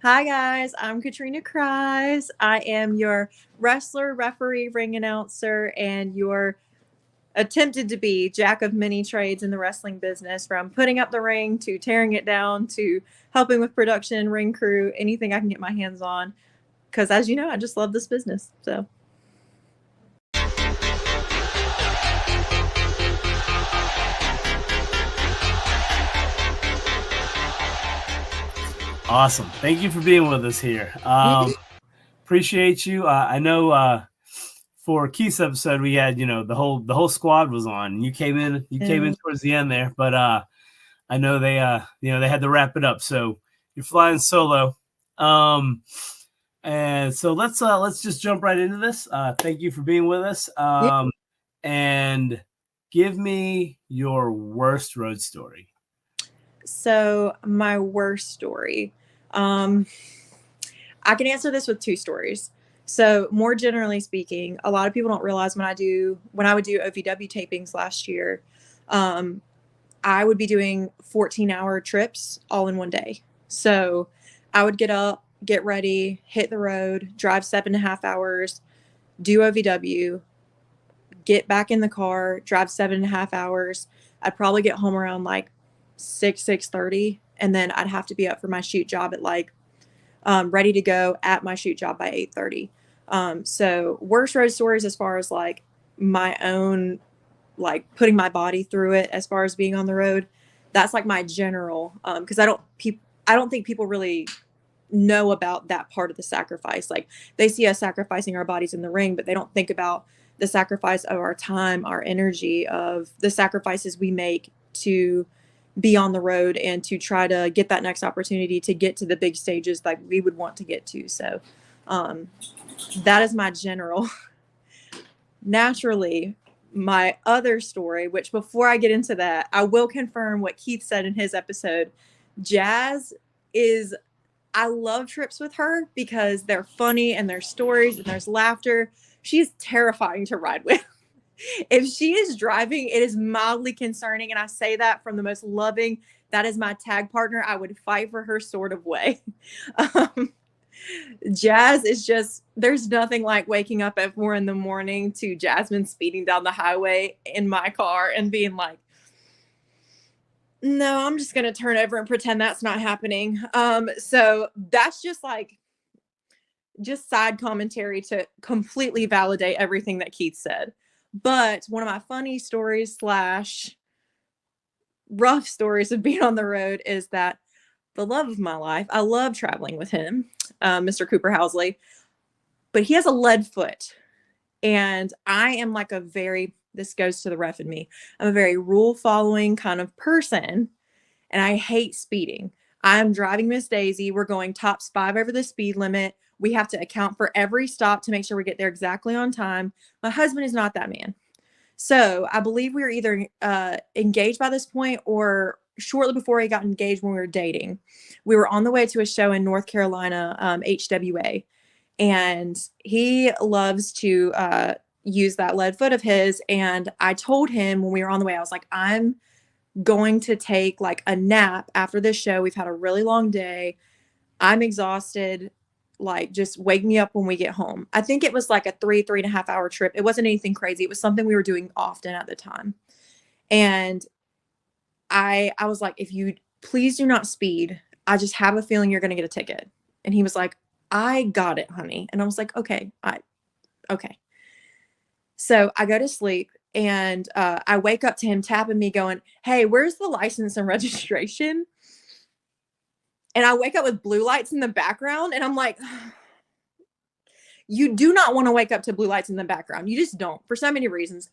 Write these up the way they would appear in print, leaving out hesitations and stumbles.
Hi guys, I'm Katrina Krize. I am your wrestler, referee, ring announcer, and your attempted to be jack of many trades in the wrestling business, from putting up the ring to tearing it down to helping with production, ring crew, anything I can get my hands on. Because as you know, I just love this business. So Awesome. Thank you for being with us here. Appreciate you. I know for Keith's episode we had, the whole squad was on. You came in towards the end there, but I know they had to wrap it up. So you're flying solo. And so let's just jump right into this. Thank you for being with us. And give me your worst road story. So my worst story. I can answer this with two stories. So more generally speaking, a lot of people don't realize when I would do OVW tapings last year, I would be doing 14-hour trips all in one day. So I would get up, get ready, hit the road, drive 7.5 hours, do OVW, get back in the car, drive 7.5 hours. I'd probably get home around like 6:30, and then I'd have to be up for my shoot job at like ready to go at my shoot job by 8:30. So worst road stories as far as like my own, like putting my body through it as far as being on the road. That's like my general, because I don't think people really know about that part of the sacrifice. Like they see us sacrificing our bodies in the ring, but they don't think about the sacrifice of our time, our energy, of the sacrifices we make to be on the road and to try to get that next opportunity to get to the big stages like we would want to get to. So that is my general. Naturally, my other story, which before I get into that, I will confirm what Keith said in his episode. Jazz is, I love trips with her because they're funny and there's stories and there's laughter. She's terrifying to ride with. If she is driving, it is mildly concerning. And I say that from the most loving, that is my tag partner, I would fight for her sort of way. Jazz is just, there's nothing like waking up at 4 a.m. to Jasmine speeding down the highway in my car and being like, no, I'm just going to turn over and pretend that's not happening. So that's just like, just side commentary to completely validate everything that Keith said. But one of my funny stories slash rough stories of being on the road is that the love of my life, I love traveling with him, Mr. Cooper Housley, but he has a lead foot. And I am like this goes to the ref in me, I'm a very rule following kind of person, and I hate speeding. I'm driving Miss Daisy. We're going tops 5 over the speed limit. We have to account for every stop to make sure we get there exactly on time. My husband is not that man. So I believe we were either engaged by this point or shortly before he got engaged when we were dating. We were on the way to a show in North Carolina, HWA. And he loves to use that lead foot of his. And I told him when we were on the way, I was like, I'm going to take like a nap after this show. We've had a really long day. I'm exhausted. Like, just wake me up when we get home. I think it was like a 3.5 hour trip. It wasn't anything crazy. It was something we were doing often at the time. And I was like, if you please do not speed, I just have a feeling you're going to get a ticket. And he was like, I got it, honey. And I was like, okay. So I go to sleep and I wake up to him tapping me going, hey, where's the license and registration? And I wake up with blue lights in the background and I'm like, you do not want to wake up to blue lights in the background. You just don't, for so many reasons.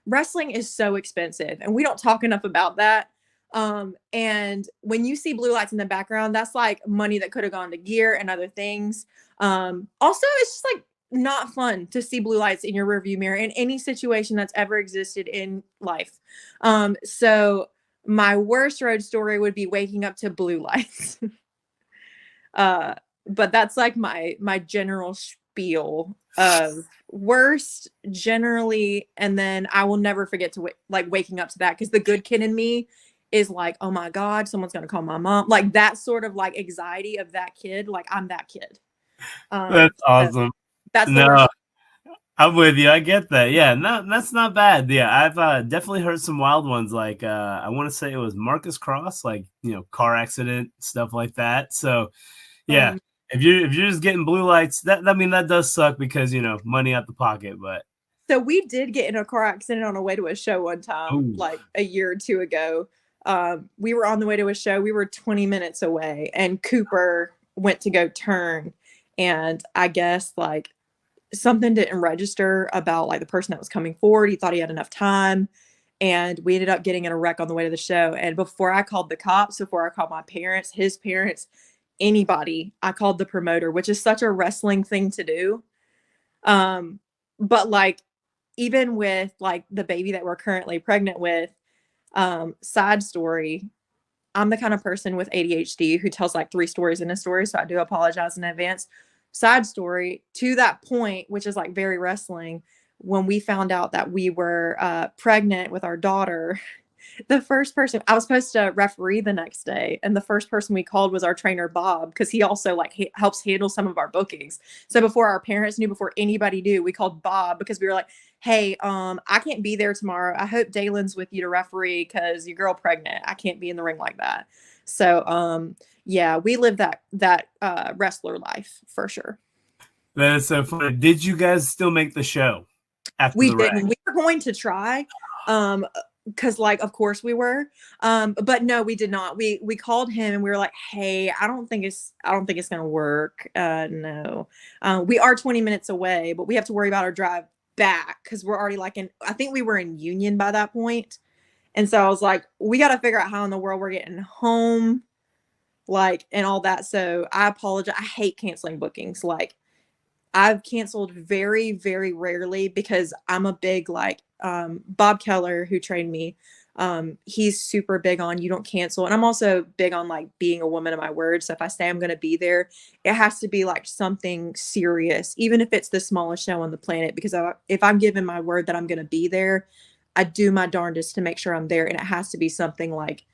Wrestling is so expensive and we don't talk enough about that. And when you see blue lights in the background, that's like money that could have gone to gear and other things. Also, it's just like not fun to see blue lights in your rearview mirror in any situation that's ever existed in life. So my worst road story would be waking up to blue lights. But that's like my general spiel of worst generally, and then I will never forget to like waking up to that, because the good kid in me is like, oh my God, someone's going to call my mom. Like that sort of like anxiety of that kid. Like I'm that kid. That's So awesome. that's the No, worst. I'm with you. I get that. Yeah, no, that's not bad. Yeah, I've definitely heard some wild ones. Like I want to say it was Marcus Cross, like car accident stuff like that. So yeah, Um, if you're just getting blue lights, that does suck because money out the pocket. But so we did get in a car accident on the way to a show one time, oh, like a year or two ago. We were on the way to a show. We were 20 minutes away, and Cooper went to go turn, and I guess like something didn't register about like the person that was coming forward. He thought he had enough time, and we ended up getting in a wreck on the way to the show. And before I called the cops, before I called my parents, his parents, anybody, I called the promoter, which is such a wrestling thing to do. Um, but like even with like the baby that we're currently pregnant with, side story, I'm the kind of person with ADHD who tells like 3 stories in a story, so I do apologize in advance. Side story, to that point, which is like very wrestling, when we found out that we were pregnant with our daughter, the first person I was supposed to referee the next day, and the first person we called was our trainer Bob, because he also like helps handle some of our bookings. So before our parents knew, before anybody knew, we called Bob because we were like, hey, I can't be there tomorrow. I hope Dalen's with you to referee because your girl pregnant. I can't be in the ring like that. So yeah, we live that wrestler life for sure. that is so funny. Did you guys still make the show after We the wreck? didn't. We were going to try, because like of course we were, but no, we did not. We called him and we were like, hey, I don't think it's gonna work. No, we are 20 minutes away, but we have to worry about our drive back because we're already like I think we were in Union by that point. And so I was like, we got to figure out how in the world we're getting home, like, and all that. So I apologize. I hate canceling bookings. Like I've canceled very, very rarely because I'm a big like Bob Keller, who trained me. He's super big on you don't cancel. And I'm also big on like being a woman of my word. So if I say I'm gonna be there, it has to be like something serious, even if it's the smallest show on the planet. Because if I'm giving my word that I'm gonna be there, I do my darndest to make sure I'm there. And it has to be something like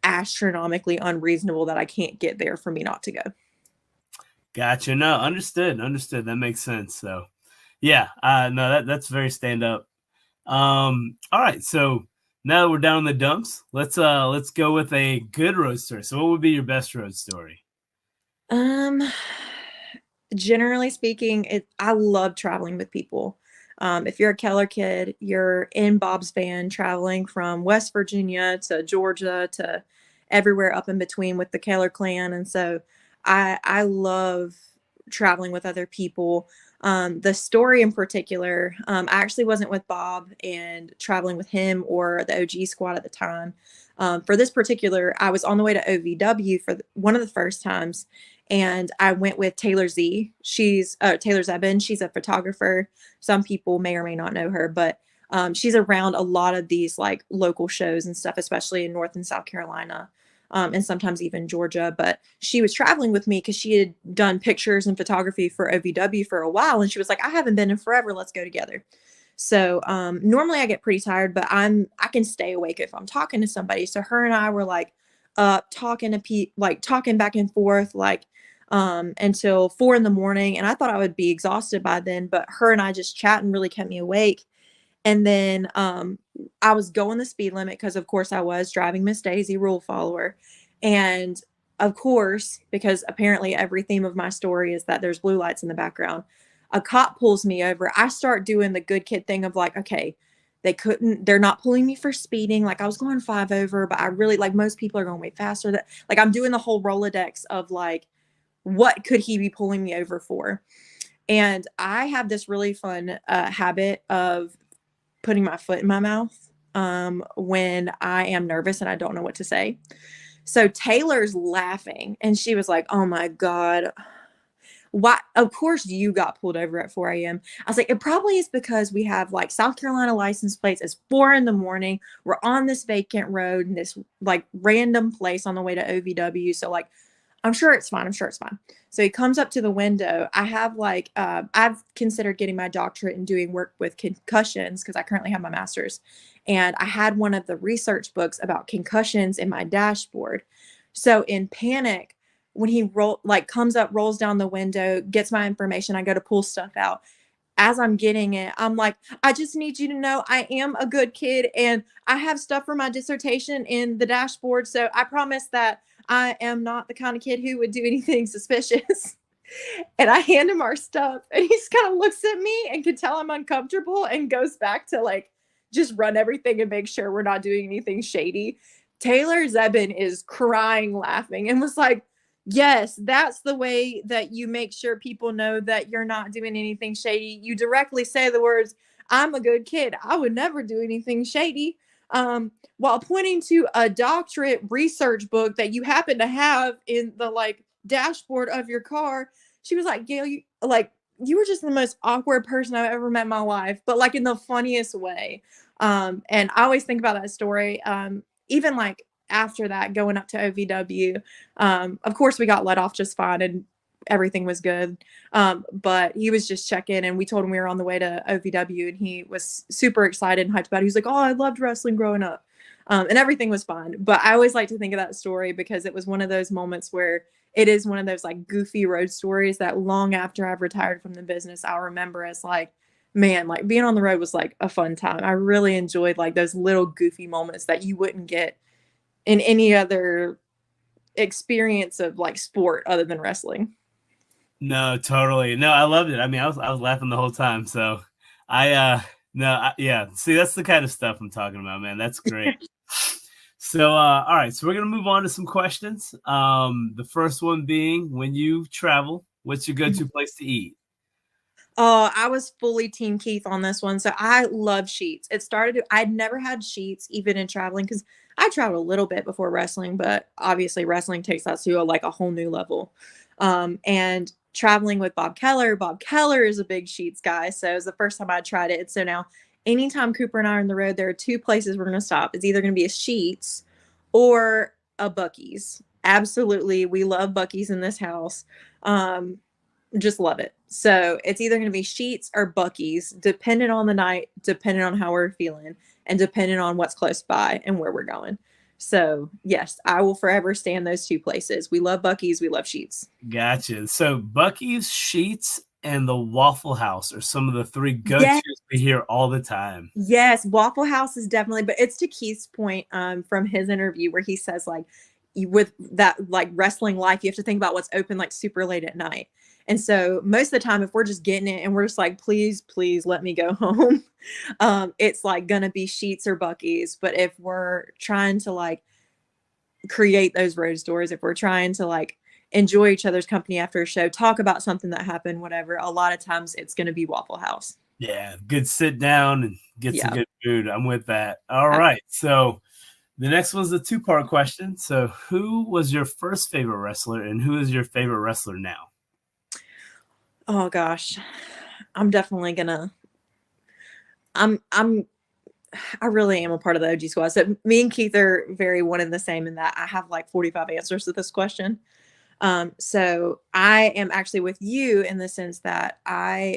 astronomically unreasonable that I can't get there for me not to go. Gotcha. No, understood. That makes sense. So yeah, no, that's very stand up. All right, so now that we're down in the dumps, let's go with a good road story. So what would be your best road story? Um, Generally speaking, I love traveling with people. If you're a Keller kid, you're in Bob's van traveling from West Virginia to Georgia to everywhere up in between with the Keller clan. And so I love traveling with other people. The story in particular, I actually wasn't with Bob and traveling with him or the OG squad at the time. For this particular, I was on the way to OVW for one of the first times, and I went with Taylor Z. She's Taylor Zebin. She's a photographer. Some people may or may not know her, but she's around a lot of these like local shows and stuff, especially in North and South Carolina, and sometimes even Georgia. But she was traveling with me because she had done pictures and photography for OVW for a while, and she was like, "I haven't been in forever. Let's go together." So normally I get pretty tired, but I can stay awake if I'm talking to somebody. So her and I were like talking talking back and forth like until 4 in the morning. And I thought I would be exhausted by then, but her and I just chatting really kept me awake. And then I was going the speed limit because, of course, I was driving Miss Daisy, rule follower. And of course, because apparently every theme of my story is that there's blue lights in the background, a cop pulls me over. I start doing the good kid thing of like, okay, they're not pulling me for speeding. Like I was going 5 over, but I really, like most people are going way faster. That like I'm doing the whole Rolodex of like, what could he be pulling me over for? And I have this really fun habit of putting my foot in my mouth when I am nervous and I don't know what to say. So Taylor's laughing and she was like, oh my God, why? Of course you got pulled over at 4 a.m. I was like, it probably is because we have like South Carolina license plates. It's 4 in the morning. We're on this vacant road in this like random place on the way to OVW. So like, I'm sure it's fine. I'm sure it's fine. So he comes up to the window. I have like, I've considered getting my doctorate and doing work with concussions because I currently have my master's. And I had one of the research books about concussions in my dashboard. So in panic, when he comes up, rolls down the window, gets my information, I go to pull stuff out. As I'm getting it, I'm like, I just need you to know I am a good kid and I have stuff for my dissertation in the dashboard. So I promise that I am not the kind of kid who would do anything suspicious. And I hand him our stuff and he just kind of looks at me and can tell I'm uncomfortable and goes back to like just run everything and make sure we're not doing anything shady. Taylor Zebin is crying, laughing, and was like, yes, that's the way that you make sure people know that you're not doing anything shady. You directly say the words, I'm a good kid. I would never do anything shady. While pointing to a doctorate research book that you happen to have in the like dashboard of your car. She was like, Gail, you were just the most awkward person I've ever met in my life, but like in the funniest way. And I always think about that story. Even like after that, going up to OVW, of course we got let off just fine and everything was good. But he was just checking and we told him we were on the way to OVW and he was super excited and hyped about it. He was like, oh, I loved wrestling growing up. And everything was fine. But I always like to think of that story because it was one of those moments where it is one of those like goofy road stories that long after I've retired from the business, I'll remember as like, man, like being on the road was like a fun time. I really enjoyed like those little goofy moments that you wouldn't get in any other experience of like sport other than wrestling. No, totally. No, I loved it. I mean, I was laughing the whole time. So yeah. See, that's the kind of stuff I'm talking about, man. That's great. So, all right. So we're going to move on to some questions. The first one being, when you travel, what's your go-to place to eat? Oh, I was fully Team Keith on this one. So I love Sheets. I'd never had Sheets even in traveling because I traveled a little bit before wrestling, but obviously wrestling takes that to a whole new level. And traveling with Bob Keller is a big Sheets guy. So it was the first time I tried it. So now anytime Cooper and I are on the road, there are two places we're going to stop. It's either going to be a Sheets or a Buc-ee's. Absolutely. We love Buc-ee's in this house. Just love it. So it's either going to be Sheets or Buc-ee's, depending on the night, depending on how we're feeling, and depending on what's close by and where we're going. So yes, I will forever stand those two places. We love Buc-ee's, we love Sheets. Gotcha. So Buc-ee's, Sheets, and the Waffle House are some of the three go-tos Yes. we hear all the time. Yes, Waffle House is definitely, but it's to Keith's point from his interview where he says like with that like wrestling life, you have to think about what's open like super late at night. And so most of the time, if we're just getting it and we're just like, please, please let me go home, it's like gonna be Sheets or Buc-ee's. But if we're trying to like create those road stories, if we're trying to like enjoy each other's company after a show, talk about something that happened, whatever, a lot of times it's gonna be Waffle House. Yeah, good sit down and get some good food. I'm with that. All right. So the next one's a two-part question. So who was your first favorite wrestler and who is your favorite wrestler now? Oh gosh. I'm definitely gonna I really am a part of the OG squad. So me and Keith are very one and the same in that I have like 45 answers to this question. So I am actually with you in the sense that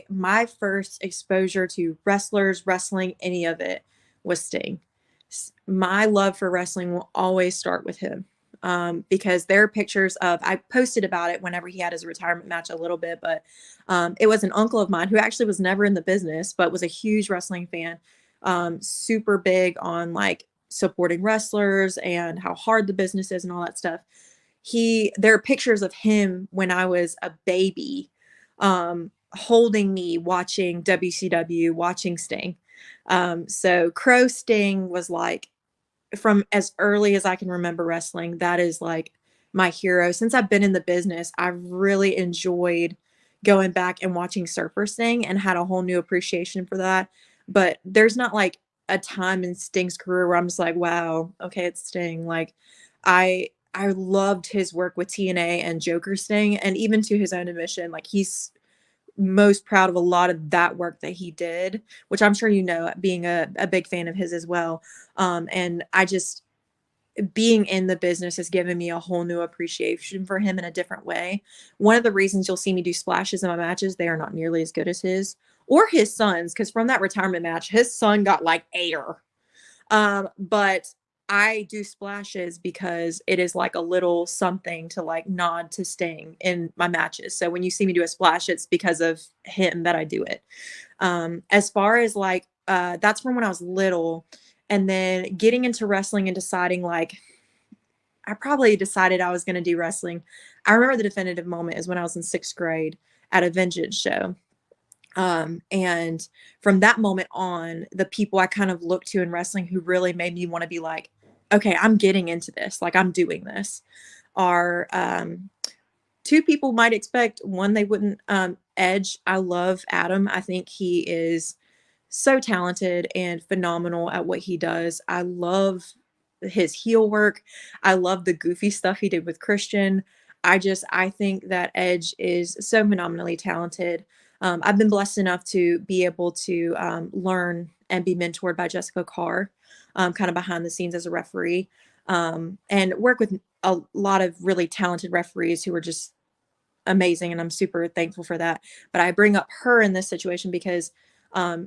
my first exposure to wrestlers, wrestling, any of it was Sting. My love for wrestling will always start with him. Because there are pictures I posted about it whenever he had his retirement match a little bit, but it was an uncle of mine who actually was never in the business, but was a huge wrestling fan, super big on supporting wrestlers and how hard the business is and all that stuff. There are pictures of him when I was a baby, holding me, watching WCW, watching Sting. So Crow Sting was from as early as I can remember wrestling, that is my hero. Since I've been in the business, I've really enjoyed going back and watching Surfer Sting and had a whole new appreciation for that. But there's not a time in Sting's career where I'm just like, wow, okay, it's Sting. I loved his work with TNA and Joker Sting, and even to his own admission, he's most proud of a lot of that work that he did, which I'm sure being a big fan of his as well. And being in the business has given me a whole new appreciation for him in a different way. One of the reasons you'll see me do splashes in my matches, they are not nearly as good as his or his son's, because from that retirement match, his son got like air. But I do splashes because it is like a little something to like nod to staying in my matches. So when you see me do a splash, it's because of him that I do it. As far as like, that's from when I was little. And then getting into wrestling and deciding like, I probably decided I was going to do wrestling. I remember the definitive moment is when I was in 6th grade at a Vengeance show. And from that moment on, the people I kind of looked to in wrestling who really made me want to be like, okay, I'm getting into this, like I'm doing this, are two people might expect. One, they wouldn't. Edge. I love Adam. I think he is so talented and phenomenal at what he does. I love his heel work. I love the goofy stuff he did with Christian. I think that Edge is so phenomenally talented. I've been blessed enough to be able to learn and be mentored by Jessica Carr, kind of behind the scenes as a referee, and work with a lot of really talented referees who are just amazing, and I'm super thankful for that. But I bring up her in this situation because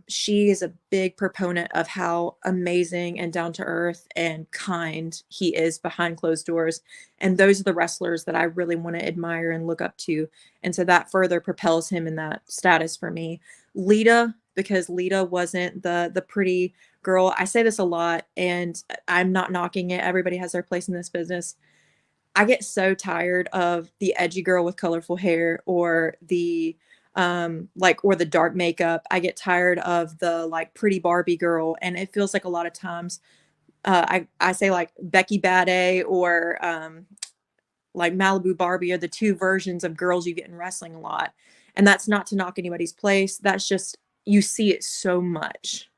she is a big proponent of how amazing and down to earth and kind he is behind closed doors. And those are the wrestlers that I really want to admire and look up to. And so that further propels him in that status for me. Lita, because Lita wasn't the pretty girl. I say this a lot and I'm not knocking it. Everybody has their place in this business. I get so tired of the edgy girl with colorful hair or the or the dark makeup. I get tired of the like pretty Barbie girl, and it feels like a lot of times I say like Becky Bade or like Malibu Barbie are the two versions of girls you get in wrestling a lot. And that's not to knock anybody's place. That's just you see it so much.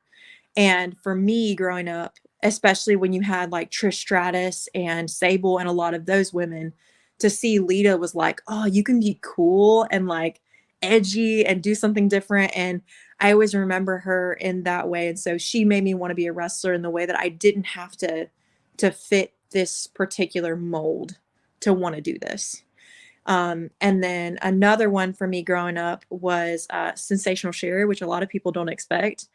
And for me growing up, especially when you had like Trish Stratus and Sable and a lot of those women, to see Lita was like, oh, you can be cool and like edgy and do something different. And I always remember her in that way. And so she made me want to be a wrestler in the way that I didn't have to fit this particular mold to want to do this. And then another one for me growing up was Sensational Sherry, which a lot of people don't expect.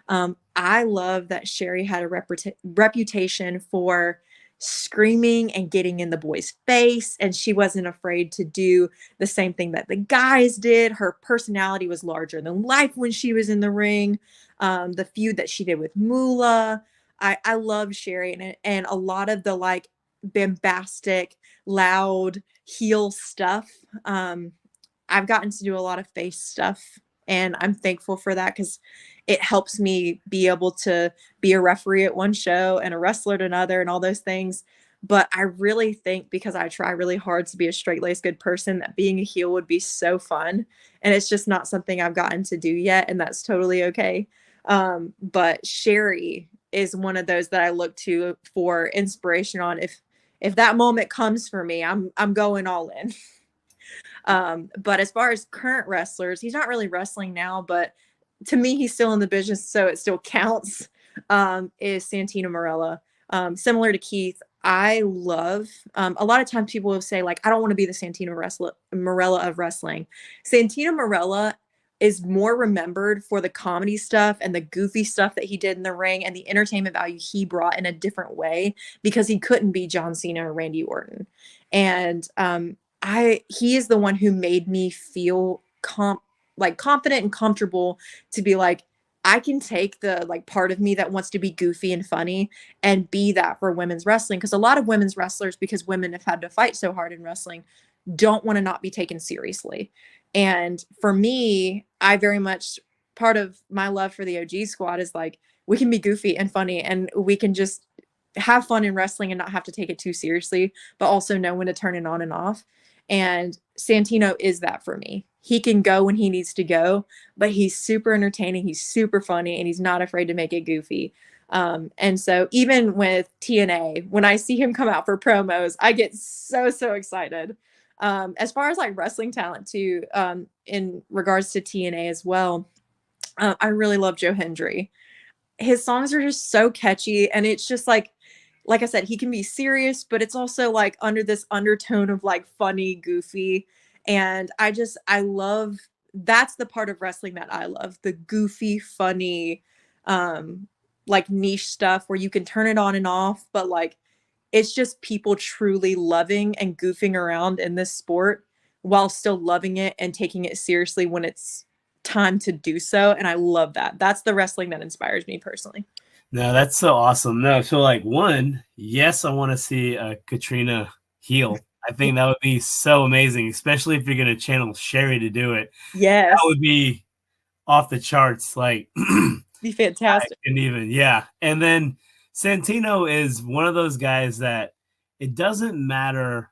I love that Sherry had a reputation for screaming and getting in the boy's face, and she wasn't afraid to do the same thing that the guys did. Her personality was larger than life when she was in the ring. The feud that she did with Moolah, I love Sherry, and a lot of the like bombastic, loud heel stuff. I've gotten to do a lot of face stuff, and I'm thankful for that because it helps me be able to be a referee at one show and a wrestler at another and all those things. But I really think because I try really hard to be a straight-laced good person that being a heel would be so fun. And it's just not something I've gotten to do yet, and that's totally okay. But Sherry is one of those that I look to for inspiration on. If that moment comes for me, I'm going all in. But as far as current wrestlers, he's not really wrestling now, but to me, he's still in the business, so it still counts, is Santino Marella. Similar to Keith, I love, a lot of times people will say, like, I don't want to be the Marella of wrestling. Santino Marella is more remembered for the comedy stuff and the goofy stuff that he did in the ring and the entertainment value he brought in a different way because he couldn't be John Cena or Randy Orton. And he is the one who made me feel confident and comfortable to be like, I can take the like part of me that wants to be goofy and funny and be that for women's wrestling. Because a lot of women's wrestlers, because women have had to fight so hard in wrestling, don't want to not be taken seriously. And for me, I very much, part of my love for the OG squad is like, we can be goofy and funny and we can just have fun in wrestling and not have to take it too seriously, but also know when to turn it on and off. And Santino is that for me. He can go when he needs to go, but he's super entertaining. He's super funny, and he's not afraid to make it goofy. And so even with TNA, when I see him come out for promos, I get so excited. As far as like wrestling talent too, in regards to TNA as well, I really love Joe Hendry. His songs are just so catchy, and it's just like like I said, he can be serious, but it's also like under this undertone of like funny, goofy. And I love that's the part of wrestling that I love, the goofy, funny, um, like niche stuff where you can turn it on and off, but like it's just people truly loving and goofing around in this sport while still loving it and taking it seriously when it's time to do so. And I love that. That's the wrestling that inspires me personally. No, that's so awesome. No, so like one, yes, I want to see Katrina heel. I think that would be so amazing, especially if you're going to channel Sherry to do it. That Yes. would be off the charts. Like, Be I fantastic. can even, yeah. And then Santino is one of those guys that it doesn't matter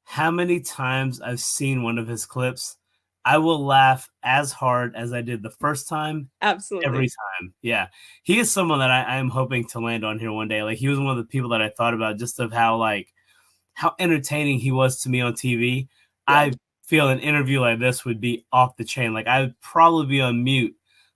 how many times I've seen one of his clips, I will laugh as hard as I did the first time every Absolutely. time. Yeah. He is someone that I am hoping to land on here one day. Like he was one of the people that I thought about just of how like how entertaining he was to me on TV. Yeah. I feel an interview like this would be off the chain. Like I would probably be on mute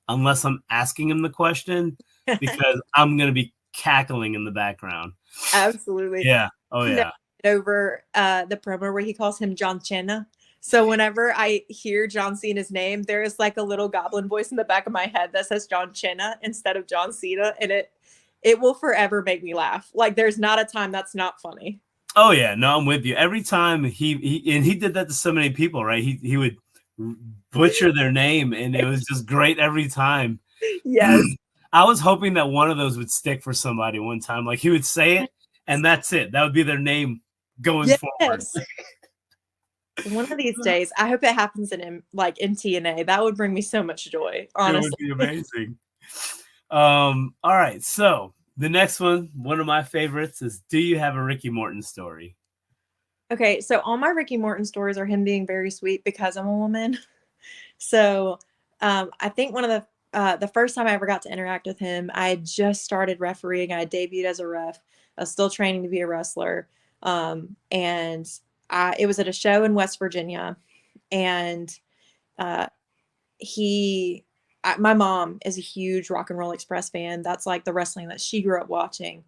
unless I'm asking him the question because I'm gonna be cackling in the background. Absolutely. Yeah. Oh No, yeah. over the promo where he calls him John Cena. So whenever I hear John Cena's name, there is like a little goblin voice in the back of my head that says John Cena instead of John Cena, and it will forever make me laugh. Like there's not a time that's not funny. Oh yeah. No, I'm with you. Every time he did that to so many people, right? He would butcher their name, and it was just great every time. Yes. I was hoping that one of those would stick for somebody one time. Like he would say it, and that's it. That would be their name going forward. Yes. One of these days, I hope it happens in like in TNA. That would bring me so much joy, It would honestly. be amazing. All right. So the next one of my favorites is do you have a Ricky Morton story? Okay, so all my Ricky Morton stories are him being very sweet because I'm a woman. So I think one of the first time I ever got to interact with him, I had just started refereeing. I debuted as a ref. I was still training to be a wrestler, and it was at a show in West Virginia, and uh, my mom is a huge Rock and Roll Express fan. That's like the wrestling that she grew up watching.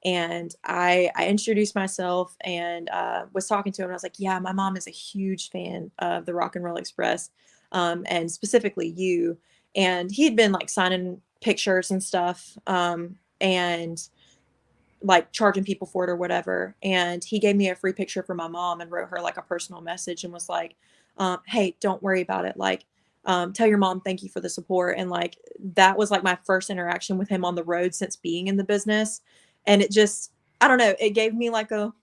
And I introduced myself and was talking to him. And I was like, yeah, my mom is a huge fan of the Rock and Roll Express, and specifically you. And he had been like signing pictures and stuff, and like charging people for it or whatever. And he gave me a free picture for my mom and wrote her like a personal message and was like, hey, don't worry about it. Like, tell your mom thank you for the support. And like that was like my first interaction with him on the road since being in the business. And it just, I don't know, it gave me like a,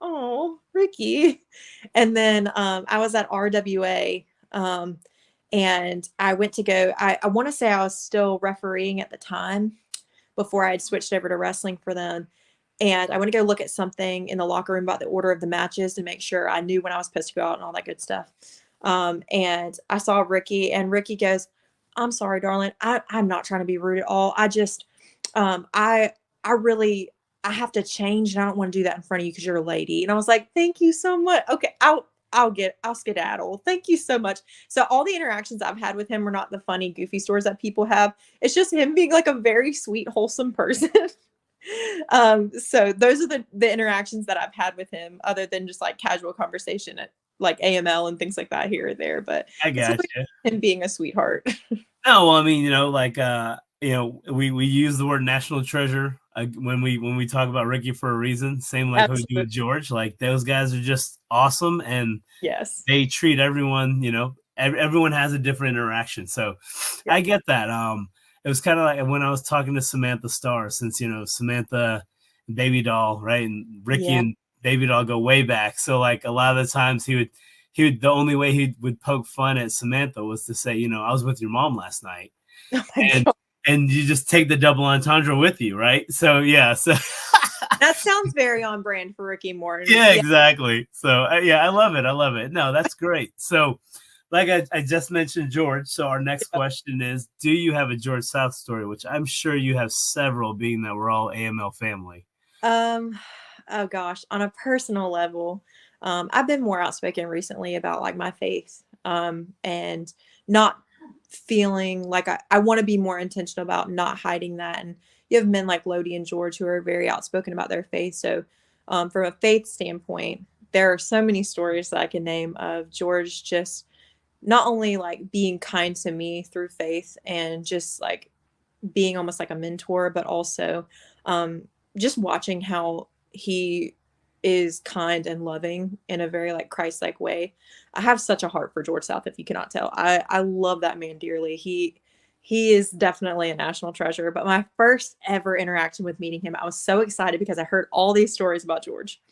oh, Ricky. And then I was at RWA, and I went to go, I want to say I was still refereeing at the time before I had switched over to wrestling for them. And I went to go look at something in the locker room about the order of the matches to make sure I knew when I was supposed to go out and all that good stuff. And I saw Ricky, and Ricky goes, I'm sorry, darling. I'm not trying to be rude at all. I just, I really, I have to change and I don't want to do that in front of you because you're a lady. And I was like, thank you so much. Okay. I'll skedaddle. Thank you so much. So all the interactions I've had with him were not the funny, goofy stories that people have. It's just him being like a very sweet, wholesome person. So those are the interactions that I've had with him, other than just like casual conversation at like AML and things like that here or there. But I it's got always you. him being a sweetheart. No, well, I mean, like we use the word national treasure when we talk about Ricky for a reason. Same like we do Absolutely. with George. Like those guys are just awesome, and Yes. they treat everyone. Everyone has a different interaction. So Yeah. I get that. It was kind of like when I was talking to Samantha Starr, since Samantha and Baby Doll, right, and Ricky Yeah. and Baby Doll go way back. So like a lot of the times he would the only way he would poke fun at Samantha was to say, I was with your mom last night, Oh my and God. and you just take the double entendre with you, right? So yeah, so That sounds very on brand for Ricky Morton. yeah, Yeah. exactly. So yeah, I love it. I love it. No, that's great. So like I just mentioned George. So our next question is, do you have a George South story? Which I'm sure you have several, being that we're all AML family. Um, oh gosh, on a personal level, I've been more outspoken recently about like my faith, and not feeling like I want to be more intentional about not hiding that. And you have men like Lodi and George who are very outspoken about their faith. So from a faith standpoint, there are so many stories that I can name of George just not only like being kind to me through faith and just like being almost like a mentor, but also just watching how he is kind and loving in a very like Christ-like way. I have such a heart for George South, if you cannot tell. I love that man dearly. He is definitely a national treasure. But my first ever interaction with meeting him, I was so excited because I heard all these stories about George.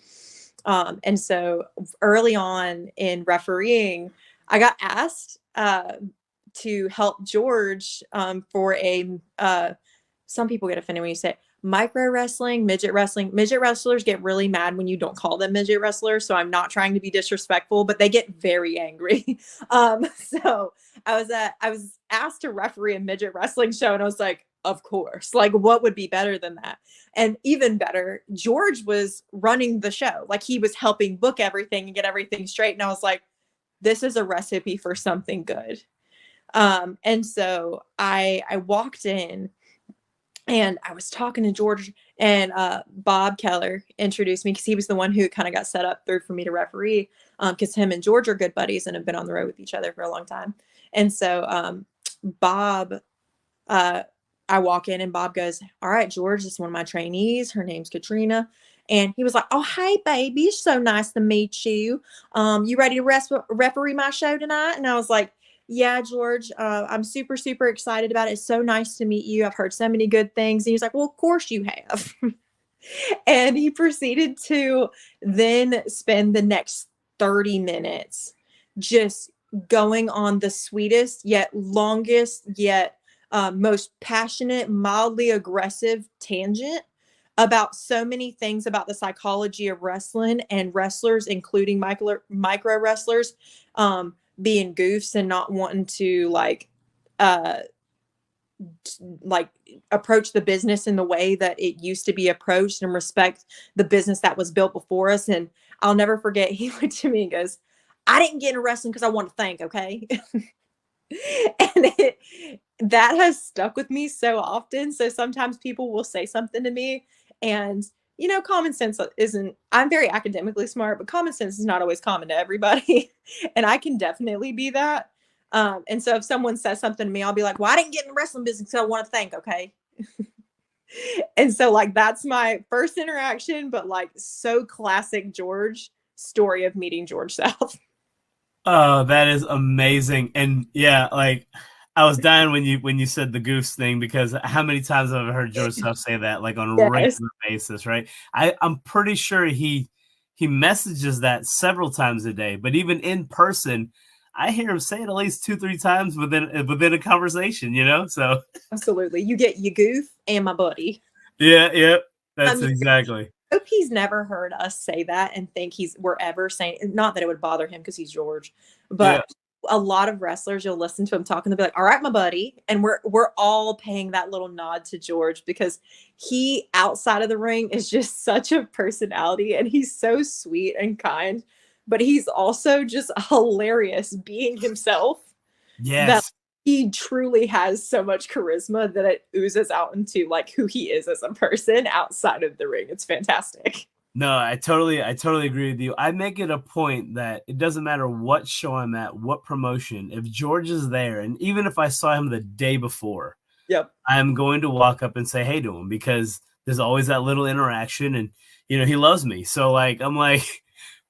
And so early on in refereeing, I got asked to help George for a some people get offended when you say micro wrestling, midget wrestling. Midget wrestlers get really mad when you don't call them midget wrestlers. So I'm not trying to be disrespectful, but they get very angry. So I was asked to referee a midget wrestling show, and I was like, of course, like what would be better than that? And even better, George was running the show. Like he was helping book everything and get everything straight. And I was like, this is a recipe for something good. And so I walked in and I was talking to George, and Bob Keller introduced me because he was the one who kind of got set up through for me to referee because him and George are good buddies and have been on the road with each other for a long time. And so Bob, I walk in and Bob goes, all right, George, this is one of my trainees. Her name's Katrina. And he was like, oh, hey, baby, it's so nice to meet you. You ready to referee my show tonight? And I was like, yeah, George, I'm super, super excited about it. It's so nice to meet you. I've heard so many good things. And he was like, well, of course you have. And he proceeded to then spend the next 30 minutes just going on the sweetest, yet longest, yet most passionate, mildly aggressive tangent about so many things about the psychology of wrestling and wrestlers, including micro wrestlers, being goofs and not wanting to uh, like approach the business in the way that it used to be approached and respect the business that was built before us. And I'll never forget, he looked to me and goes, I didn't get into wrestling because I want to think, okay? And that has stuck with me so often. So sometimes people will say something to me, and common sense isn't, I'm very academically smart, but common sense is not always common to everybody. And I can definitely be that. And so if someone says something to me, I'll be like, well, I didn't get in the wrestling business because I want to think, okay? And so like that's my first interaction, but like so classic George story of meeting George South. Oh, that is amazing. And yeah, like I was dying when you said the goose thing, because how many times have I heard George South say that like on a Yes. regular basis, right? I'm pretty sure he messages that several times a day, but even in person, I hear him say it at least 2-3 times within a conversation, So Absolutely. You get your goof and my buddy. yeah, I that's mean, exactly. I hope he's never heard us say that and think we're ever saying, not that it would bother him because he's George, Yeah. but a lot of wrestlers, you'll listen to him talking, they'll be like, all right, my buddy. And we're all paying that little nod to George because he outside of the ring is just such a personality and he's so sweet and kind, but he's also just hilarious being himself, that Yes. he truly has so much charisma that it oozes out into like who he is as a person outside of the ring. It's fantastic. No, I totally agree with you. I make it a point that it doesn't matter what show I'm at, what promotion, if George is there, and even if I saw him the day before, Yep. I'm going to walk up and say hey to him, because there's always that little interaction, and he loves me. So like I'm like,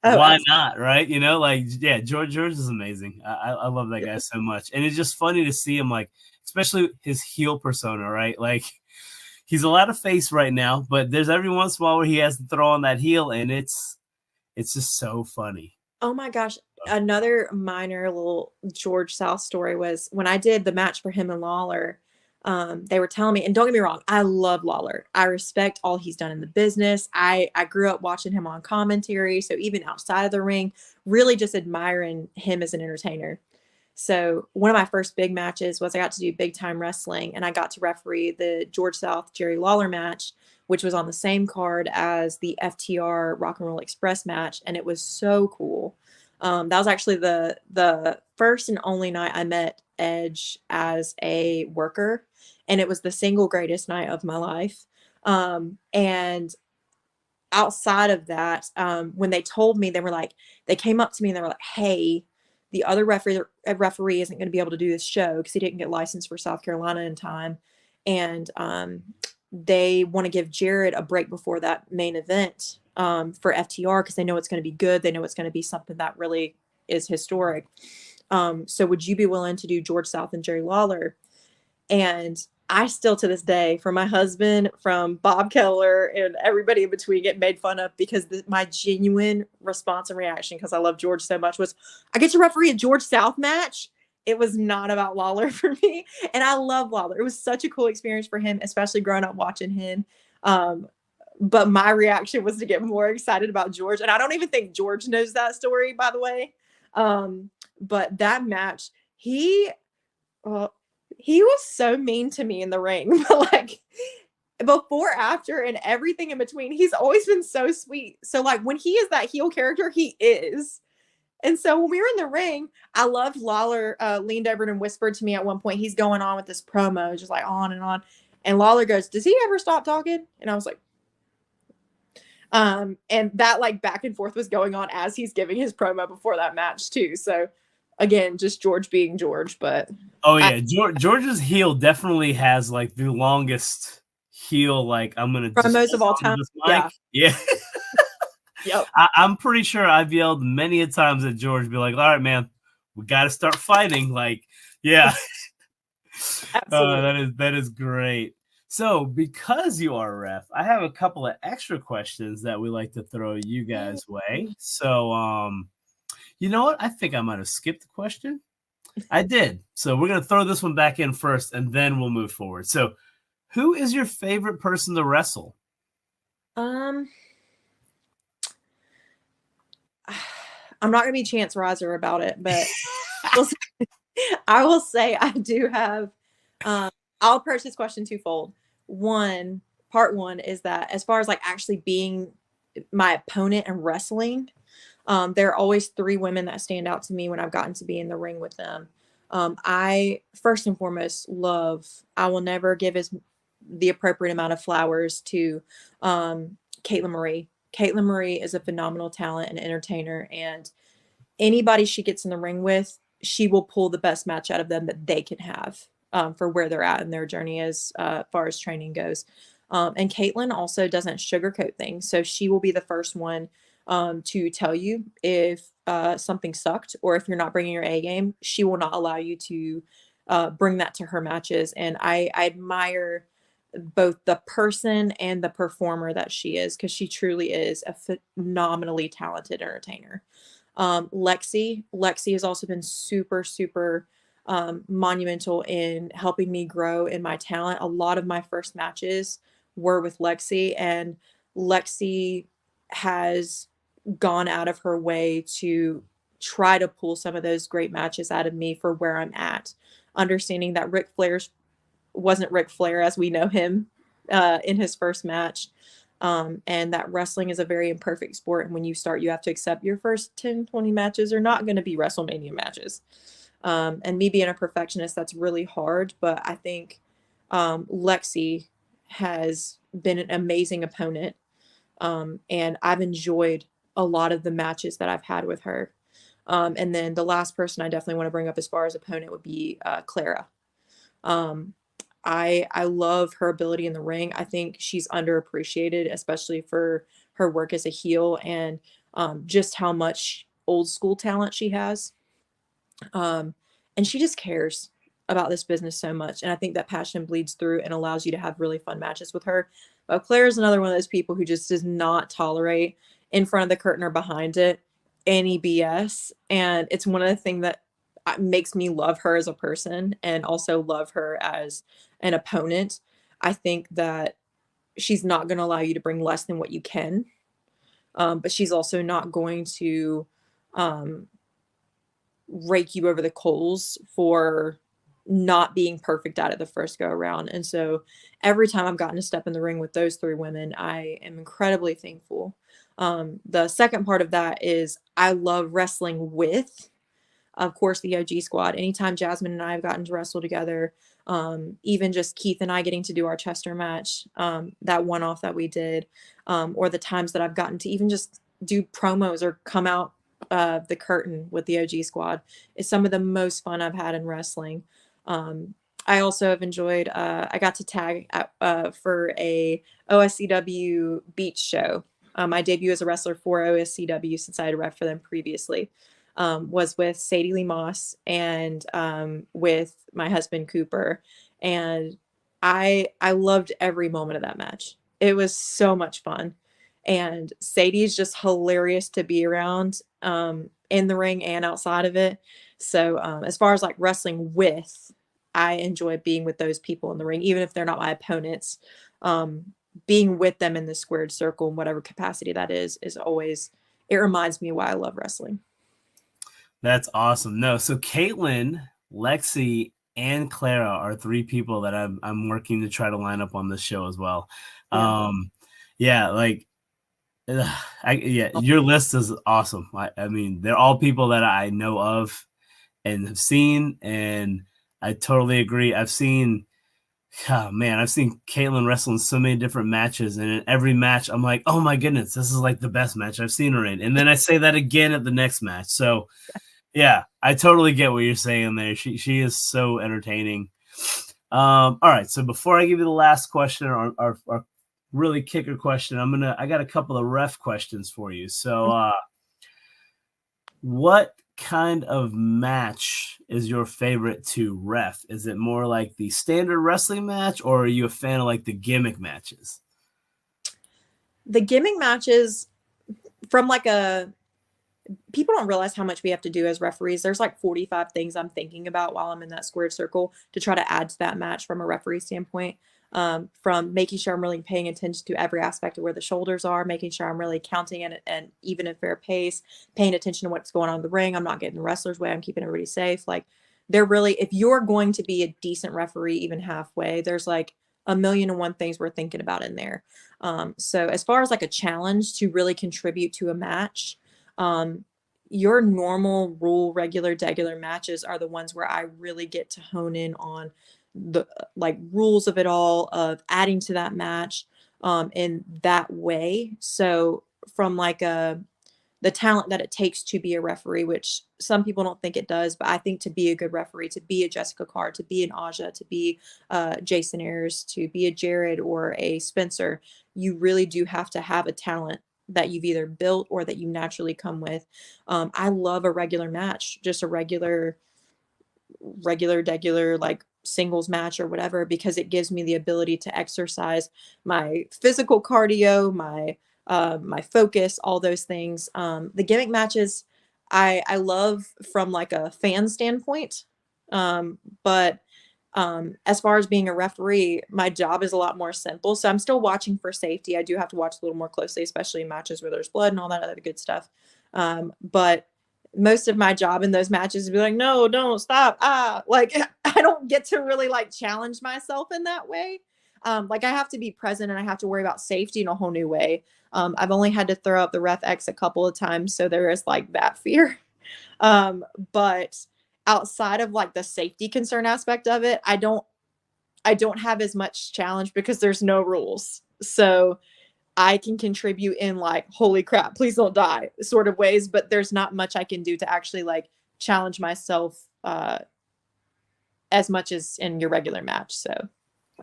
Oh, why absolutely. not, right? Like yeah, George is amazing. I love that guy so much, and it's just funny to see him, like especially his heel persona, right? Like he's a lot of face right now, but there's every once in a while where he has to throw on that heel, and it's just so funny. Oh my gosh. Another minor little George South story was when I did the match for him and Lawler. They were telling me, and don't get me wrong, I love Lawler. I respect all he's done in the business. I grew up watching him on commentary, so even outside of the ring, really just admiring him as an entertainer. So one of my first big matches was I got to do big time wrestling, and I got to referee the George South Jerry Lawler match, which was on the same card as the FTR Rock and Roll Express match, and it was so cool. That was actually the first and only night I met Edge as a worker, and it was the single greatest night of my life. And outside of that, when they told me, they came up to me and they were like, "Hey, the other referee isn't going to be able to do this show because he didn't get licensed for South Carolina in time, and they want to give Jared a break before that main event for FTR because they know it's going to be good. They know it's going to be something that really is historic. So would you be willing to do George South and Jerry Lawler?" And I still, to this day, from my husband, from Bob Keller, and everybody in between, get made fun of because my genuine response and reaction, because I love George so much, was, I get to referee a George South match. It was not about Lawler for me. And I love Lawler. It was such a cool experience for him, especially growing up watching him. But my reaction was to get more excited about George. And I don't even think George knows that story, by the way. But that match, he was so mean to me in the ring, but like before, after, and everything in between, he's always been so sweet. So like when he is that heel character, he is. And so when we were in the ring, I loved Lawler leaned over and whispered to me at one point, he's going on with this promo, just like on and on. And Lawler goes, "Does he ever stop talking?" And I was like, and that like back and forth was going on as he's giving his promo before that match too. So again, just George being George. But oh yeah, George's heel definitely has like the longest heel. Like, I'm gonna promos of all time. Yeah. Yep. I'm pretty sure I've yelled many a times at George, be like, "All right, man, we got to start fighting." Like, yeah. That is great. So, because you are a ref, I have a couple of extra questions that we like to throw you guys' way. So, you know what? I think I might have skipped the question. I did. So we're going to throw this one back in first, and then we'll move forward. So, who is your favorite person to wrestle? I'm not going to be Chance Riser about it, but I will say I do have. I'll approach this question twofold. Part one is that as far as like actually being my opponent and wrestling, there are always three women that stand out to me when I've gotten to be in the ring with them. I first and foremost I will never give the appropriate amount of flowers to Caitlin Marie. Caitlin Marie is a phenomenal talent and entertainer, and anybody she gets in the ring with, she will pull the best match out of them that they can have for where they're at in their journey as far as training goes. And Caitlin also doesn't sugarcoat things. So she will be the first one to tell you if something sucked or if you're not bringing your A game. She will not allow you to bring that to her matches. And I admire both the person and the performer that she is, because she truly is a phenomenally talented entertainer. Lexi has also been super, super monumental in helping me grow in my talent. A lot of my first matches were with Lexi, and Lexi has gone out of her way to try to pull some of those great matches out of me for where I'm at, understanding that Ric Flair's wasn't Ric Flair as we know him in his first match. And that wrestling is a very imperfect sport. And when you start, you have to accept your first 10, 20 matches are not going to be WrestleMania matches. And me being a perfectionist, that's really hard. But I think Lexi has been an amazing opponent. And I've enjoyed a lot of the matches that I've had with her. And then the last person I definitely want to bring up as far as opponent would be Clara. I love her ability in the ring. I think she's underappreciated, especially for her work as a heel and just how much old school talent she has. And she just cares about this business so much. And I think that passion bleeds through and allows you to have really fun matches with her. But Claire is another one of those people who just does not tolerate in front of the curtain or behind it any BS. And it's one of the things that makes me love her as a person and also love her as an opponent. I think that she's not going to allow you to bring less than what you can. But she's also not going to rake you over the coals for not being perfect at it the first go around. And so every time I've gotten to step in the ring with those three women, I am incredibly thankful. The second part of that is I love wrestling with of course, the OG squad. Anytime Jasmine and I have gotten to wrestle together, even just Keith and I getting to do our Chester match, that one off that we did, or the times that I've gotten to even just do promos or come out the curtain with the OG squad is some of the most fun I've had in wrestling. I also have enjoyed, I got to tag at, for a OSCW beach show. My debut as a wrestler for OSCW, since I had ref for them previously, was with Sadie Lee Moss and with my husband Cooper. And I loved every moment of that match. It was so much fun. And Sadie's just hilarious to be around in the ring and outside of it. So as far as like wrestling with, I enjoy being with those people in the ring, even if they're not my opponents. Being with them in the squared circle in whatever capacity that is always, it reminds me why I love wrestling. That's awesome. No, so Caitlin, Lexi, and Clara are three people that I'm working to try to line up on this show as well. Yeah, like, your list is awesome. I mean, they're all people that I know of and have seen, and I totally agree. I've seen Caitlin wrestle in so many different matches, and in every match, I'm like, oh my goodness, this is like the best match I've seen her in. And then I say that again at the next match. So, yeah, I totally get what you're saying there. She is so entertaining. All right, so before I give you the last question, our really kicker question, I got a couple of ref questions for you. So, what kind of match is your favorite to ref? Is it more like the standard wrestling match, or are you a fan of like the gimmick matches? The gimmick matches, from like people don't realize how much we have to do as referees. There's like 45 things I'm thinking about while I'm in that squared circle to try to add to that match from a referee standpoint. From making sure I'm really paying attention to every aspect of where the shoulders are, making sure I'm really counting and even at fair pace, paying attention to what's going on in the ring. I'm not getting the wrestler's way. I'm keeping everybody safe. Like, they're really, if you're going to be a decent referee, even halfway, there's like a million and one things we're thinking about in there. So as far as like a challenge to really contribute to a match, your normal rule, regular, degular matches are the ones where I really get to hone in on the like rules of it all, of adding to that match in that way. So from like the talent that it takes to be a referee, which some people don't think it does, but I think to be a good referee, to be a Jessica Carr, to be an Aja, to be Jason Ayers, to be a Jared or a Spencer, you really do have to have a talent that you've either built or that you naturally come with. I love a regular match, just a regular, degular, like singles match or whatever, because it gives me the ability to exercise my physical cardio, my focus, all those things. The gimmick matches I love from like a fan standpoint. But as far as being a referee, my job is a lot more simple. So I'm still watching for safety. I do have to watch a little more closely, especially in matches where there's blood and all that other good stuff. But most of my job in those matches is be like, no, don't stop. Like, I don't get to really like challenge myself in that way. Like, I have to be present and I have to worry about safety in a whole new way. I've only had to throw up the ref X a couple of times, so there is like that fear. But outside of like the safety concern aspect of it, I don't have as much challenge because there's no rules. So I can contribute in like, holy crap, please don't die sort of ways, but there's not much I can do to actually like challenge myself as much as in your regular match. So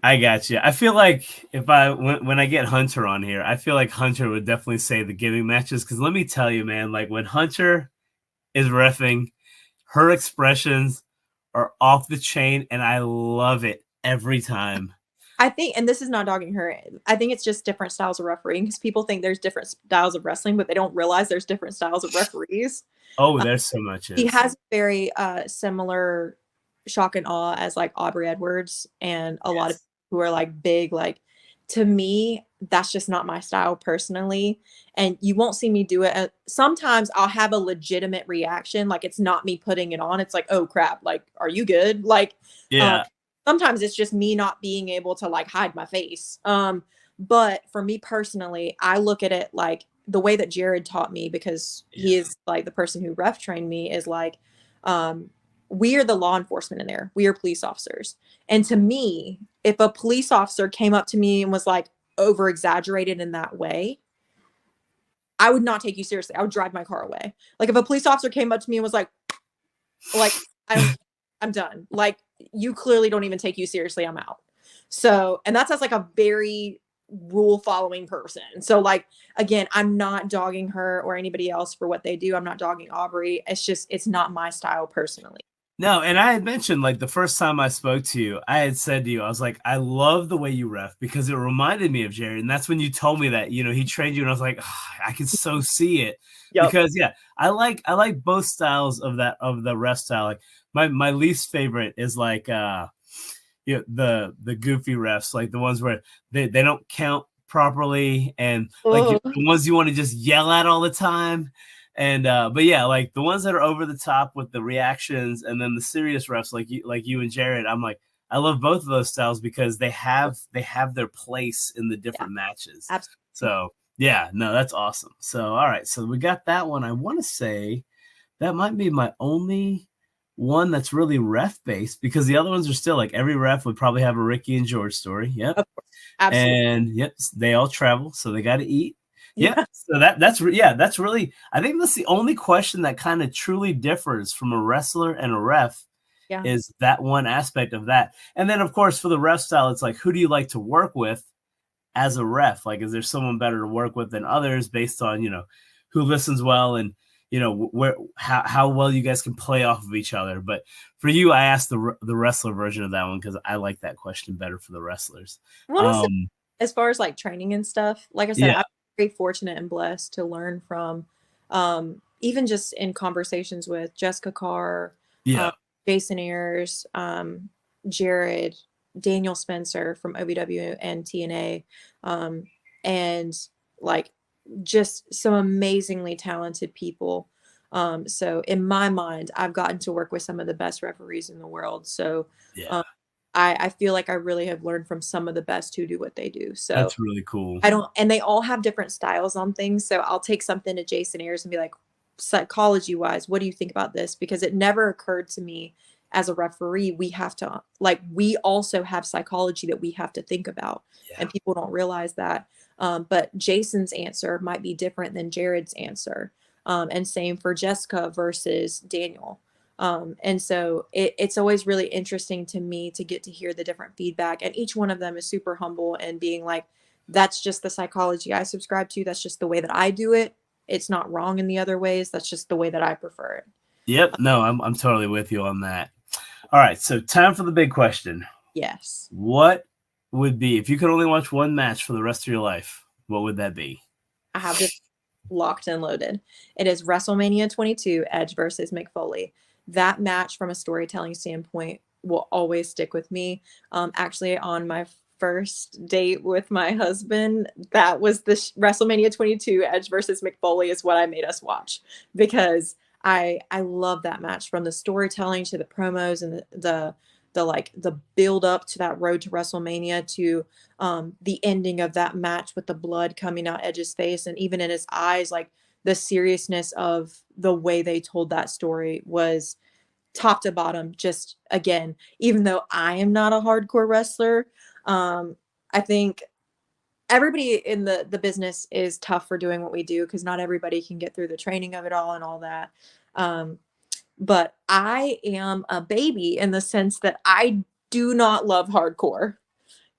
I got you. I feel like when I get Hunter on here, I feel like Hunter would definitely say the gimmick matches, because let me tell you, man, like when Hunter is reffing, her expressions are off the chain, and I love it every time. I think, and this is not dogging her, I think it's just different styles of refereeing, because people think there's different styles of wrestling, but they don't realize there's different styles of referees. Oh, there's so much. He has very similar shock and awe as like Aubrey Edwards and a lot of people who are like big. Like, to me, that's just not my style personally. And you won't see me do it. Sometimes I'll have a legitimate reaction. Like, it's not me putting it on. It's like, oh crap. Like, are you good? Like, yeah. Sometimes it's just me not being able to like hide my face. But for me personally, I look at it like the way that Jared taught me, because he is like the person who ref trained me, is like, We are the law enforcement in there. We are police officers. And to me, if a police officer came up to me and was like over exaggerated in that way, I would not take you seriously. I would drive my car away. Like if a police officer came up to me and was like, I don't, I'm done. Like you clearly don't even take you seriously. I'm out. So, and that's as like a very rule following person. So like, again, I'm not dogging her or anybody else for what they do. I'm not dogging Aubrey. It's just, it's not my style personally. No, and I had mentioned like the first time I spoke to you, I had said to you, I was like, I love the way you ref because it reminded me of Jared. And that's when you told me that, he trained you, and I was like, oh, I can so see it. Yep. Because I like both styles of the ref style. Like my least favorite is like the goofy refs, like the ones where they don't count properly, and like the ones you want to just yell at all the time. And but yeah, like the ones that are over the top with the reactions, and then the serious refs like you and Jared, I'm like, I love both of those styles because they have their place in the different matches. Absolutely. So yeah, no, that's awesome. So all right, so we got that one. I want to say that might be my only one that's really ref based, because the other ones are still like every ref would probably have a Ricky and George story. Yep. Absolutely. And yep, they all travel, so they got to eat. Yeah. So that's really, I think that's the only question that kind of truly differs from a wrestler and a ref is that one aspect of that. And then of course for the ref style, it's like, who do you like to work with as a ref? Like, is there someone better to work with than others based on, who listens well and, how well you guys can play off of each other. But for you, I asked the wrestler version of that one because I like that question better for the wrestlers. As far as like training and stuff, like I said, I'm very fortunate and blessed to learn from, even just in conversations with Jessica Carr, Jason Ayers, Jared, Daniel Spencer from OVW and TNA, and like just some amazingly talented people. So in my mind, I've gotten to work with some of the best referees in the world. So I feel like I really have learned from some of the best who do what they do. So that's really cool. And they all have different styles on things. So I'll take something to Jason Ayers and be like, psychology wise, what do you think about this? Because it never occurred to me as a referee, we also have psychology that we have to think about, and people don't realize that. But Jason's answer might be different than Jared's answer. And same for Jessica versus Daniel. And so it's always really interesting to me to get to hear the different feedback, and each one of them is super humble and being like, that's just the psychology I subscribe to. That's just the way that I do it. It's not wrong in the other ways. That's just the way that I prefer it. Yep. No, I'm totally with you on that. All right. So time for the big question. Yes. What would be, if you could only watch one match for the rest of your life, what would that be? I have this locked and loaded. It is WrestleMania 22, Edge versus Mick Foley. That match from a storytelling standpoint will always stick with me. Actually, on my first date with my husband, that was the WrestleMania 22 Edge versus Mick Foley is what I made us watch, because I love that match, from the storytelling to the promos and the build up to that road to WrestleMania to the ending of that match with the blood coming out Edge's face and even in his eyes. Like, the seriousness of the way they told that story was top to bottom. Just, again, even though I am not a hardcore wrestler, I think everybody in the business is tough for doing what we do, because not everybody can get through the training of it all and all that. But I am a baby in the sense that I do not love hardcore.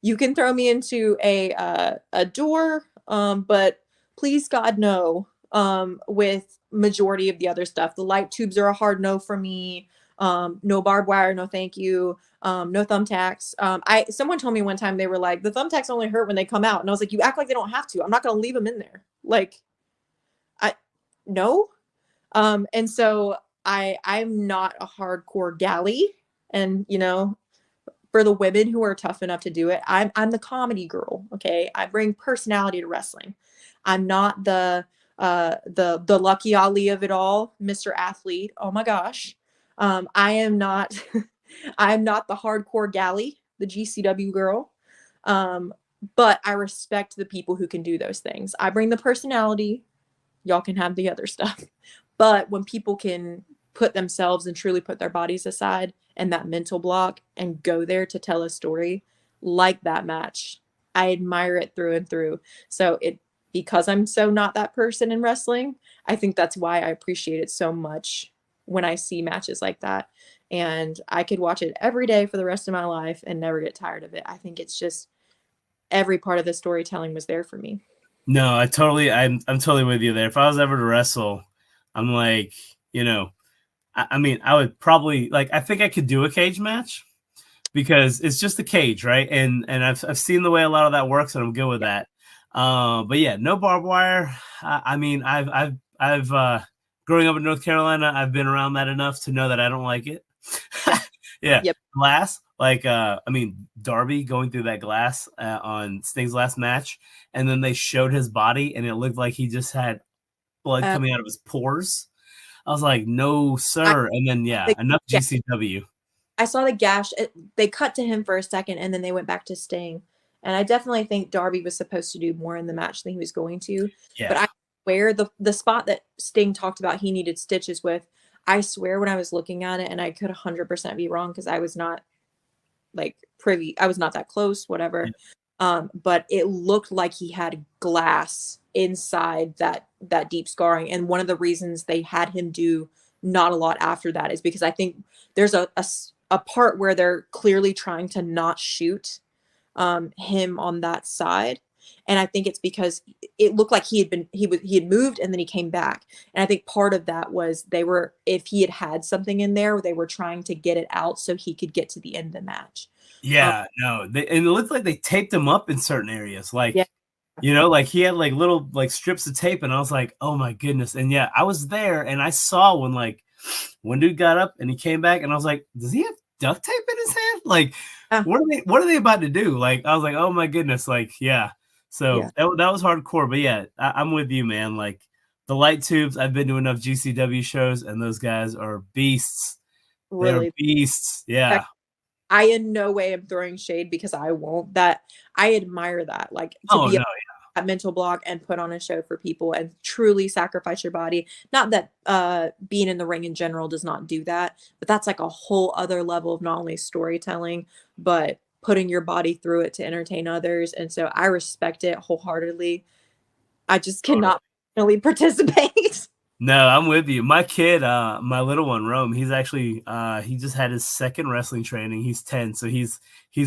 You can throw me into a door, but please God, no. With majority of the other stuff, the light tubes are a hard no for me. No barbed wire, no thank you. No thumbtacks. Someone told me one time, they were like, the thumbtacks only hurt when they come out, and I was like, you act like they don't have to. I'm not going to leave them in there. Like, no. And so I'm not a hardcore galley, and for the women who are tough enough to do it, I'm the comedy girl. Okay, I bring personality to wrestling. I'm not the Lucky Ali of it all, Mr. Athlete. Oh my gosh. I am not I'm not the hardcore galley, the GCW girl. But I respect the people who can do those things. I bring the personality. Y'all can have the other stuff. But when people can put themselves and truly put their bodies aside and that mental block and go there to tell a story like that match. I admire it through and through. So because I'm so not that person in wrestling, I think that's why I appreciate it so much when I see matches like that. And I could watch it every day for the rest of my life and never get tired of it. I think it's just every part of the storytelling was there for me. No, I'm totally with you there. If I was ever to wrestle, I'm like, I mean, I would probably like, I think I could do a cage match because it's just a cage, right? And I've seen the way a lot of that works, and I'm good with that. But yeah, no barbed wire. I mean, I've growing up in North Carolina, I've been around that enough to know that I don't like it. Yeah, Yep. glass. Like, I mean, Darby going through that glass on Sting's last match, and then they showed his body, and it looked like he just had blood coming out of his pores. I was like, no, sir. And then, enough GCW. I saw the gash. They cut to him for a second, and then they went back to Sting. And I definitely think Darby was supposed to do more in the match than he was going to. Yeah. But I swear the spot that Sting talked about he needed stitches with, I swear when I was looking at it, and I could 100% be wrong because I was not like privy. I was not that close, whatever. Yeah. But it looked like he had glass inside that deep scarring. And one of the reasons they had him do not a lot after that is because I think there's a part where they're clearly trying to not shoot him on that side. And I think it's because it looked like he had moved and then he came back. And I think part of that was if he had something in there, they were trying to get it out so he could get to the end of the match. Yeah, no. And it looked like they taped him up in certain areas. Like, yeah. Like he had like little like strips of tape, and I was like, oh my goodness. And yeah, I was there and I saw when like one dude got up and he came back, and I was like, does he have duct tape in his hand? Like, what are they about to do? Like, I was like, oh my goodness. Like, yeah. So that was hardcore. But yeah, I'm with you, man. Like the light tubes, I've been to enough GCW shows, and those guys are beasts. Really? They're beasts. Yeah. I in no way am throwing shade because I won't. That I admire that. Like to be a mental block and put on a show for people and truly sacrifice your body. Not that being in the ring in general does not do that, but that's like a whole other level of not only storytelling, but putting your body through it to entertain others. And so I respect it wholeheartedly. I just cannot really participate. No, I'm with you. My kid, my little one, Rome, he's actually he just had his second wrestling training. He's 10, so he's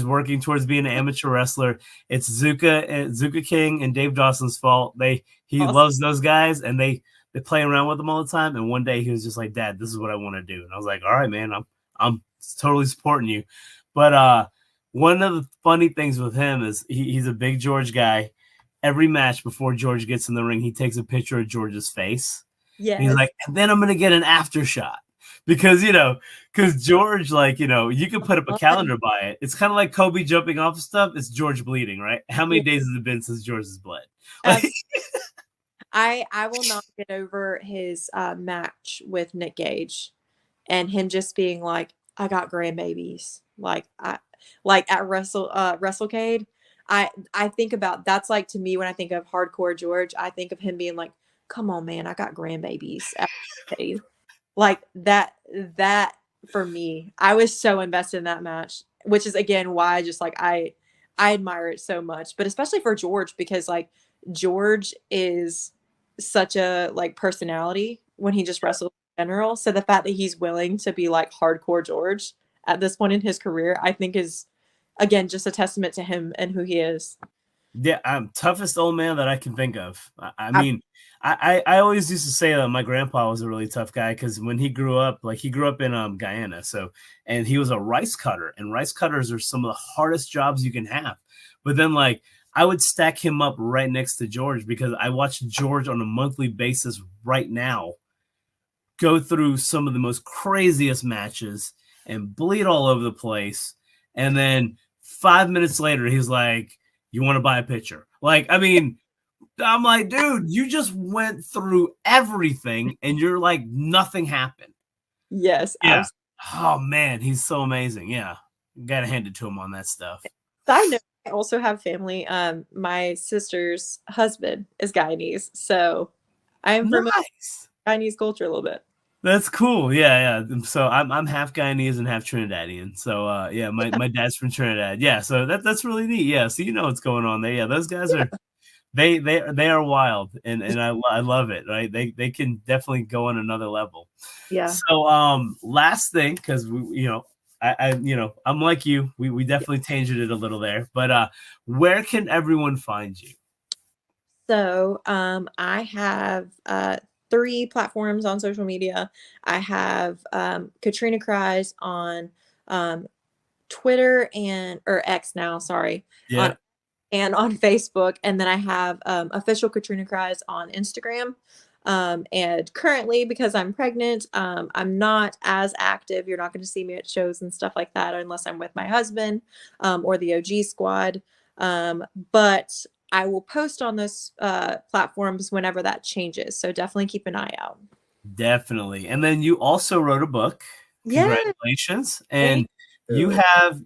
working towards being an amateur wrestler. It's Zuka King and Dave Dawson's fault. He loves those guys, and they play around with them all the time. And one day he was just like, "Dad, this is what I want to do." And I was like, "All right, man, I'm totally supporting you." But one of the funny things with him is he's a big George guy. Every match before George gets in the ring, he takes a picture of George's face. Yeah, he's like, and then I'm gonna get an after shot because George, like, you can put up a calendar by it. It's kind of like Kobe jumping off stuff. It's George bleeding, right? How many days has it been since George has bled? Like, I will not get over his match with Nick Gage and him just being like, I got grandbabies. Like at WrestleCade. I think about that's like to me when I think of hardcore George, I think of him being like, come on, man, I got grandbabies. Like that for me, I was so invested in that match, which is again why I admire it so much, but especially for George, because like George is such a like personality when he just wrestles in general. So the fact that he's willing to be like hardcore George at this point in his career, I think is again just a testament to him and who he is. Yeah, I'm toughest old man that I can think of. I mean, I always used to say that my grandpa was a really tough guy because when he grew up in Guyana, and he was a rice cutter, and rice cutters are some of the hardest jobs you can have. But then like I would stack him up right next to George because I watch George on a monthly basis right now go through some of the most craziest matches and bleed all over the place, and then 5 minutes later he's like, you want to buy a pitcher? Like, I mean, I'm like, dude, you just went through everything and you're like, nothing happened. Yes. Yeah. Oh man, he's so amazing. Yeah. Gotta hand it to him on that stuff. I know. I also have family. My sister's husband is Guyanese. So I am from Guyanese culture a little bit. That's cool. Yeah, yeah. So I'm half Guyanese and half Trinidadian. So yeah, my dad's from Trinidad. Yeah, so that's really neat. Yeah, so you know what's going on there. Yeah, those guys are they are wild, and I love it. Right, they can definitely go on another level. Yeah. So last thing, because we I I'm like you. We definitely tangent it a little there, but where can everyone find you? So I have three platforms on social media. I have Katrina Krize on um, Twitter and or X now, sorry, on Yeah, and on Facebook, and then I have official Katrina Krize on Instagram. And currently, because I'm pregnant, I'm not as active. You're not going to see me at shows and stuff like that unless I'm with my husband or the OG squad. But I will post on those platforms whenever that changes. So definitely keep an eye out. definitely. And then you also wrote a book. Yeah, Congratulations. And thank you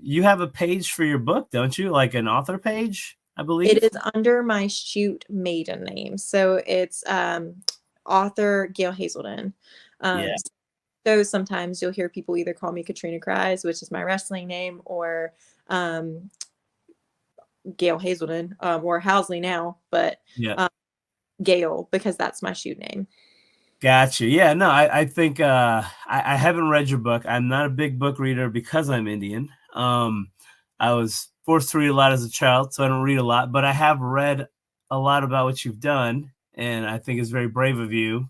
you. have a page for your book, don't you? Like an author page, I It believe. is under my shoot maiden name. So it's author Gail Hazelden. Yeah. So sometimes you'll hear people either call me Katrina Krize, which is my wrestling name, or um, Gail Hazelden, or Housley now, but Yeah. um, Gail because that's my shoot name. Gotcha. Yeah, no, I think I haven't read your book. I'm not a big book reader because I'm Indian. I was forced to read a lot as a child, so I don't read a lot, but I have read a lot about what you've done, and I think it's very brave of you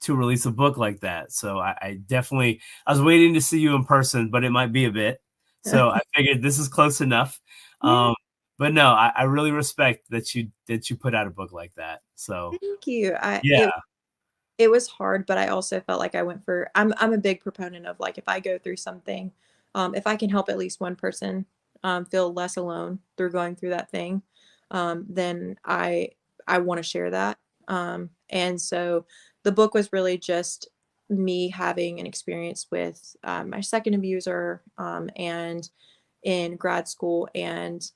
to release a book like that. So I definitely I was waiting to see you in person, but it might be a bit. So I figured this is close enough. Yeah, Um, but no, I really respect that you put out a book like that. So thank you. yeah, It was hard, but I also felt like I'm a big proponent of like if I go through something, if I can help at least one person feel less alone through going through that thing, then I want to share that. And so the book was really just me having an experience with my second abuser and in grad school, and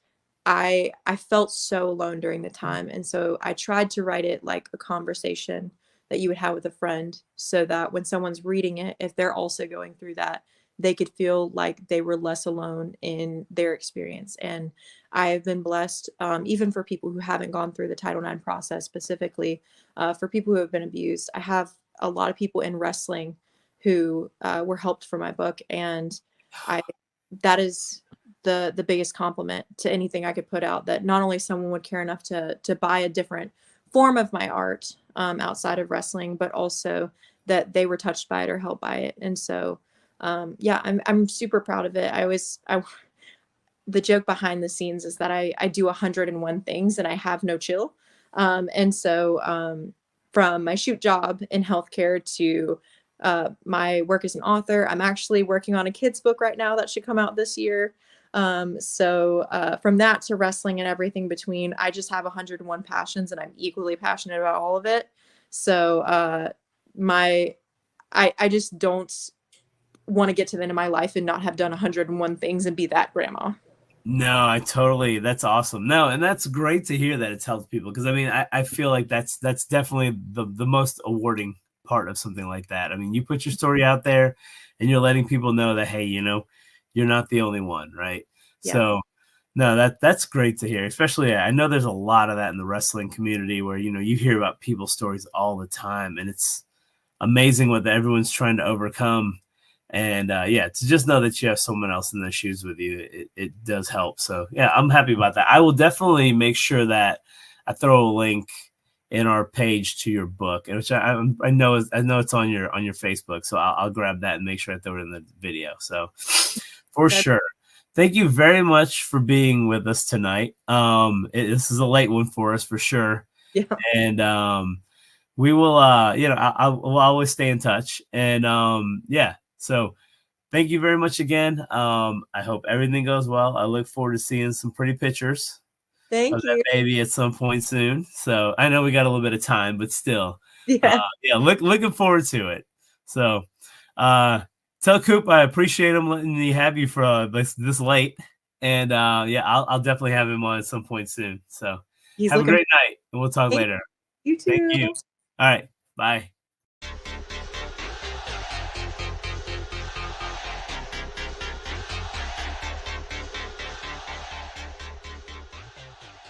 I felt so alone during the time, and so I tried to write it like a conversation that you would have with a friend, so that when someone's reading it, if they're also going through that, they could feel like they were less alone in their experience. And I have been blessed, even for people who haven't gone through the Title IX process specifically, for people who have been abused. I have a lot of people in wrestling who were helped for my book, and I that is the biggest compliment to anything I could put out, that not only someone would care enough to buy a different form of my art outside of wrestling, but also that they were touched by it or helped by it. And so yeah, I'm super proud of it. I the joke behind the scenes is that I do 101 things and I have no chill. And so from my shoot job in healthcare to my work as an author, I'm actually working on a kid's book right now that should come out this year. From that to wrestling and everything between, I just have 101 passions and I'm equally passionate about all of it. So my I just don't want to get to the end of my life and not have done 101 things and be that grandma. no, I totally. That's awesome. No, and that's great to hear that it's helped people because I mean, I feel like that's definitely the most awarding part of something like that. I mean, you put your story out there, and you're letting people know that hey, you're not the only one, right? Yeah. So, no, that's great to hear. Especially, I know there's a lot of that in the wrestling community where you hear about people's stories all the time, and it's amazing what everyone's trying to overcome. And yeah, to just know that you have someone else in those shoes with you, it does help. So yeah, I'm happy about that. I will definitely make sure that I throw a link in our page to your book, which I know it's on your Facebook. So I'll grab that and make sure I throw it in the video. So for That's sure. Thank you very much for being with us tonight. This is a late one for us for sure, yeah. and we will we'll always stay in touch, and yeah, so thank you very much again. I hope everything goes well. I look forward to seeing some pretty pictures of Thank that you. baby at some point soon. So I know we got a little bit of time, but still, Yeah. yeah, looking forward to it. So uh tell Coop I appreciate him letting me have you for this late, and yeah, I'll definitely have him on at some point soon. So He's have a looking. great night, and we'll talk Thank later. you Thank too. you. All right. Bye.